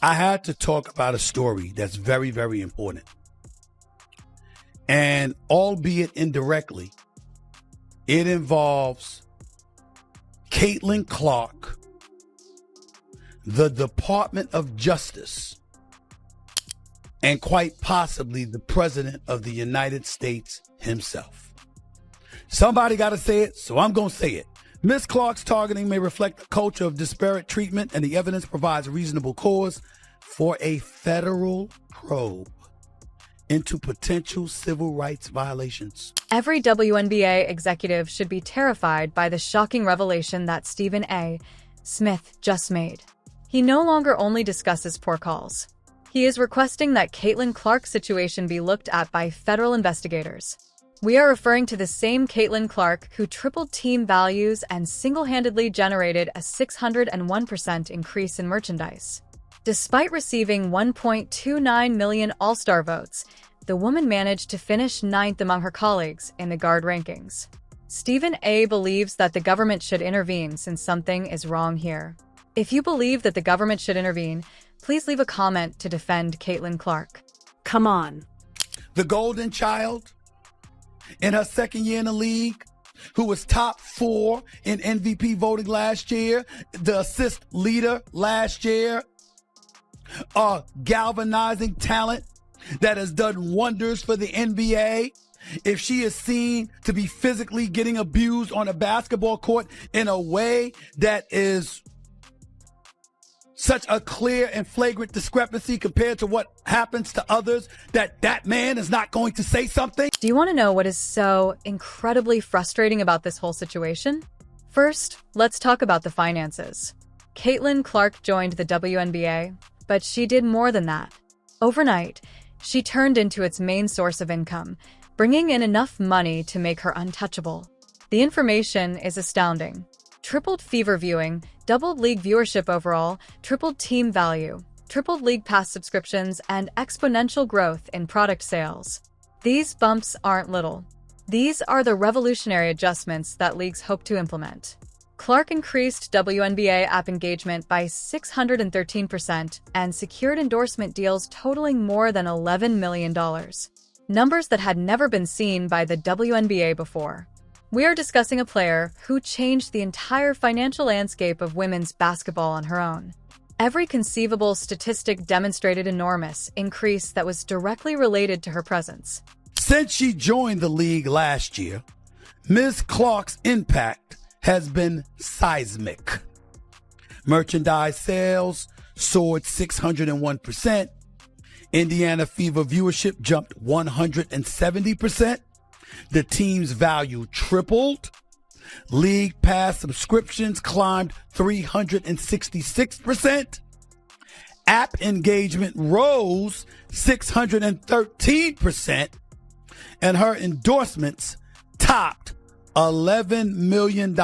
I had to talk about a story that's very, very important. And albeit indirectly, it involves Caitlin Clark, the Department of Justice, and quite possibly the President of the United States himself. Somebody got to say it, so I'm going to say it. Ms. Clark's targeting may reflect a culture of disparate treatment, and the evidence provides reasonable cause for a federal probe into potential civil rights violations. Every WNBA executive should be terrified by the shocking revelation that Stephen A. Smith just made. He no longer only discusses poor calls. He is requesting that Caitlin Clark's situation be looked at by federal investigators. We are referring to the same Caitlin Clark who tripled team values and single-handedly generated a 601% increase in merchandise. Despite receiving 1.29 million All-Star votes, the woman managed to finish 9th among her colleagues in the guard rankings. Stephen A. believes that the government should intervene since something is wrong here. If you believe that the government should intervene, please leave a comment to defend Caitlin Clark. Come on. The golden child in her second year in the league, who was top 4 in MVP voting last year, the assist leader last year, a galvanizing talent that has done wonders for the NBA. If she is seen to be physically getting abused on a basketball court in a way that is such a clear and flagrant discrepancy compared to what happens to others, that man is not going to say something. Do you want to know what is so incredibly frustrating about this whole situation? First, let's talk about the finances. Caitlin Clark joined the WNBA, but she did more than that. Overnight, she turned into its main source of income, bringing in enough money to make her untouchable. The information is astounding. Tripled fever viewing, doubled league viewership overall, tripled team value, tripled league pass subscriptions, and exponential growth in product sales. These bumps aren't little. These are the revolutionary adjustments that leagues hope to implement. Clark increased WNBA app engagement by 613% and secured endorsement deals totaling more than $11 million. Numbers that had never been seen by the WNBA before. We are discussing a player who changed the entire financial landscape of women's basketball on her own. Every conceivable statistic demonstrated enormous increase that was directly related to her presence. Since she joined the league last year, Ms. Clark's impact has been seismic. Merchandise sales soared 601%. Indiana Fever viewership jumped 170%. The team's value tripled. League pass subscriptions climbed 366%. App engagement rose 613%. And her endorsements topped $11 million.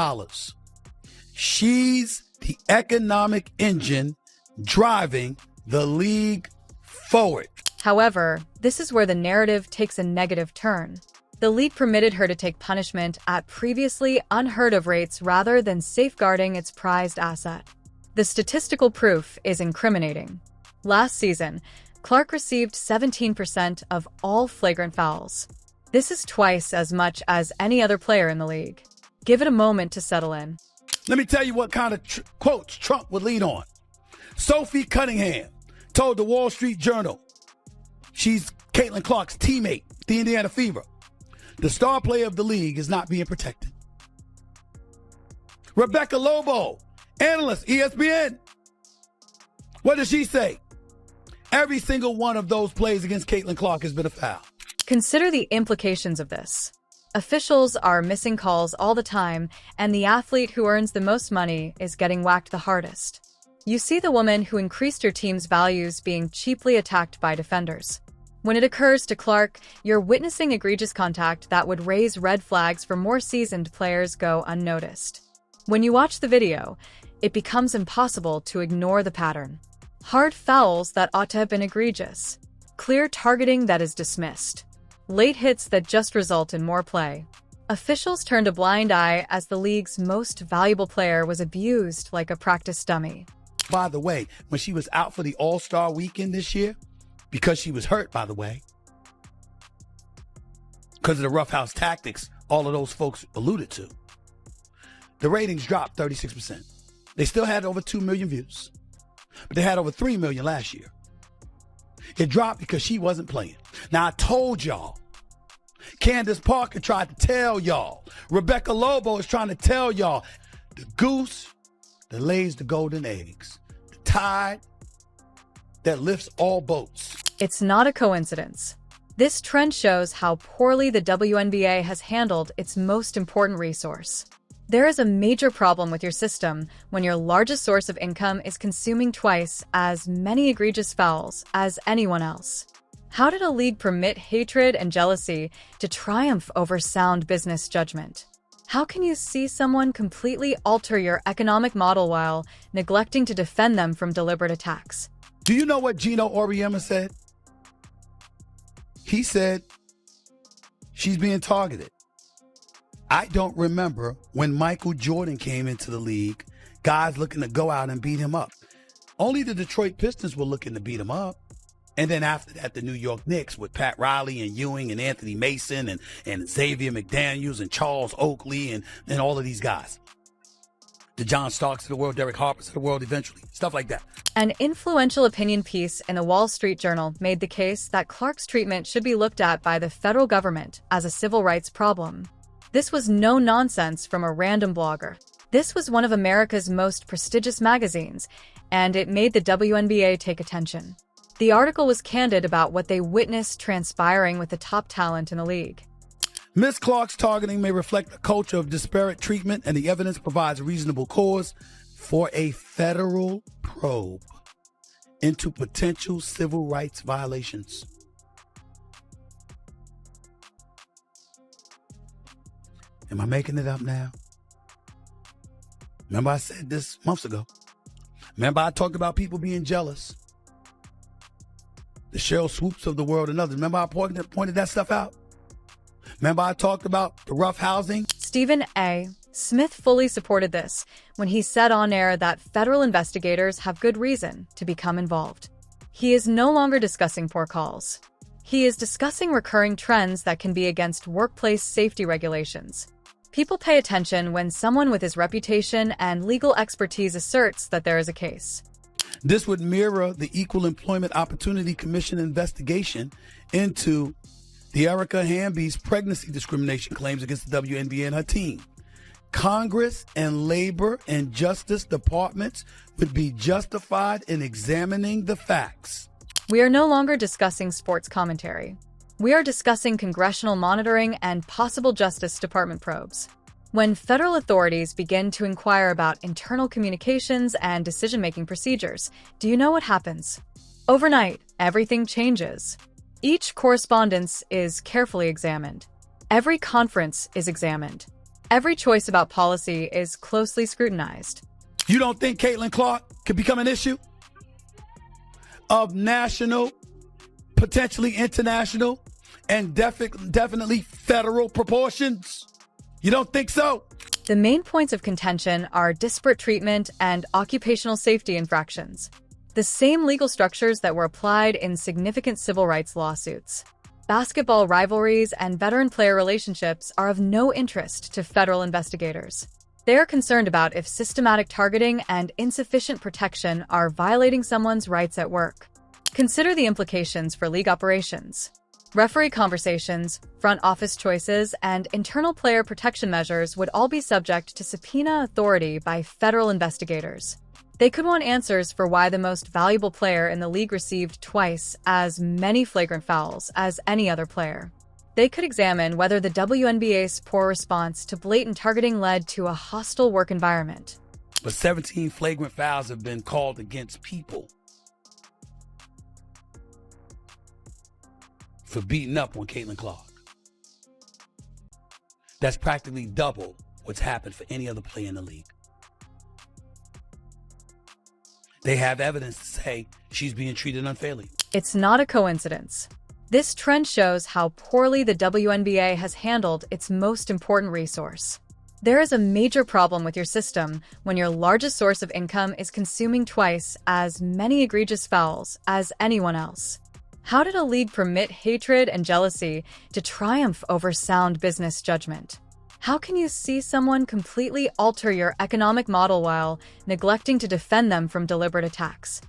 She's the economic engine driving the league forward. However, this is where the narrative takes a negative turn. The league permitted her to take punishment at previously unheard-of rates rather than safeguarding its prized asset. The statistical proof is incriminating. Last season, Clark received 17% of all flagrant fouls. This is twice as much as any other player in the league. Give it a moment to settle in. Let me tell you what kind of quotes Trump would lean on. Sophie Cunningham told the Wall Street Journal, she's Caitlin Clark's teammate, the Indiana Fever, the star player of the league is not being protected. Rebecca Lobo, analyst, ESPN. What does she say? Every single one of those plays against Caitlin Clark has been a foul. Consider the implications of this. Officials are missing calls all the time, and the athlete who earns the most money is getting whacked the hardest. You see the woman who increased your team's values being cheaply attacked by defenders. When it occurs to Clark, you're witnessing egregious contact that would raise red flags for more seasoned players go unnoticed. When you watch the video, it becomes impossible to ignore the pattern. Hard fouls that ought to have been egregious. Clear targeting that is dismissed. Late hits that just result in more play. Officials turned a blind eye as the league's most valuable player was abused like a practice dummy. By the way, when she was out for the All-Star weekend this year, because she was hurt, by the way, because of the roughhouse tactics all of those folks alluded to, the ratings dropped 36%. They still had over 2 million views, but they had over 3 million last year. It dropped because she wasn't playing. Now, I told y'all, Candace Parker tried to tell y'all, Rebecca Lobo is trying to tell y'all, the goose that lays the golden eggs, the tide that lifts all boats. It's not a coincidence. This trend shows how poorly the WNBA has handled its most important resource. There is a major problem with your system when your largest source of income is consuming twice as many egregious fouls as anyone else. How did a league permit hatred and jealousy to triumph over sound business judgment? How can you see someone completely alter your economic model while neglecting to defend them from deliberate attacks? Do you know what Gino Auriemma said? He said she's being targeted. I don't remember when Michael Jordan came into the league, guys looking to go out and beat him up. Only the Detroit Pistons were looking to beat him up. And then after that, the New York Knicks with Pat Riley and Ewing and Anthony Mason and Xavier McDaniels and Charles Oakley and all of these guys. The John Starks of the world, Derek Harpers of the world eventually, stuff like that. An influential opinion piece in the Wall Street Journal made the case that Clark's treatment should be looked at by the federal government as a civil rights problem. This was no nonsense from a random blogger. This was one of America's most prestigious magazines, and it made the WNBA take attention. The article was candid about what they witnessed transpiring with the top talent in the league. Ms. Clark's targeting may reflect a culture of disparate treatment, and the evidence provides reasonable cause for a federal probe into potential civil rights violations. Am I making it up now? Remember I said this months ago. Remember I talked about people being jealous. The Cheryl Swoops of the world and others. Remember I pointed that stuff out? Remember I talked about the rough housing? Stephen A. Smith fully supported this when he said on air that federal investigators have good reason to become involved. He is no longer discussing poor calls. He is discussing recurring trends that can be against workplace safety regulations. People pay attention when someone with his reputation and legal expertise asserts that there is a case. This would mirror the Equal Employment Opportunity Commission investigation into the Erica Hamby's pregnancy discrimination claims against the WNBA and her team. Congress and labor and justice departments would be justified in examining the facts. We are no longer discussing sports commentary. We are discussing congressional monitoring and possible Justice Department probes. When federal authorities begin to inquire about internal communications and decision-making procedures, do you know what happens? Overnight, everything changes. Each correspondence is carefully examined. Every conference is examined. Every choice about policy is closely scrutinized. You don't think Caitlin Clark could become an issue of national, potentially international, and definitely federal proportions? You don't think so? The main points of contention are disparate treatment and occupational safety infractions, the same legal structures that were applied in significant civil rights lawsuits. Basketball rivalries and veteran player relationships are of no interest to federal investigators. They are concerned about if systematic targeting and insufficient protection are violating someone's rights at work. Consider the implications for league operations. Referee conversations, front office choices, and internal player protection measures would all be subject to subpoena authority by federal investigators. They could want answers for why the most valuable player in the league received twice as many flagrant fouls as any other player. They could examine whether the WNBA's poor response to blatant targeting led to a hostile work environment. But 17 flagrant fouls have been called against people for beating up on Caitlin Clark. That's practically double what's happened for any other player in the league. They have evidence to say she's being treated unfairly. It's not a coincidence. This trend shows how poorly the WNBA has handled its most important resource. There is a major problem with your system when your largest source of income is consuming twice as many egregious fouls as anyone else. How did a league permit hatred and jealousy to triumph over sound business judgment? How can you see someone completely alter your economic model while neglecting to defend them from deliberate attacks?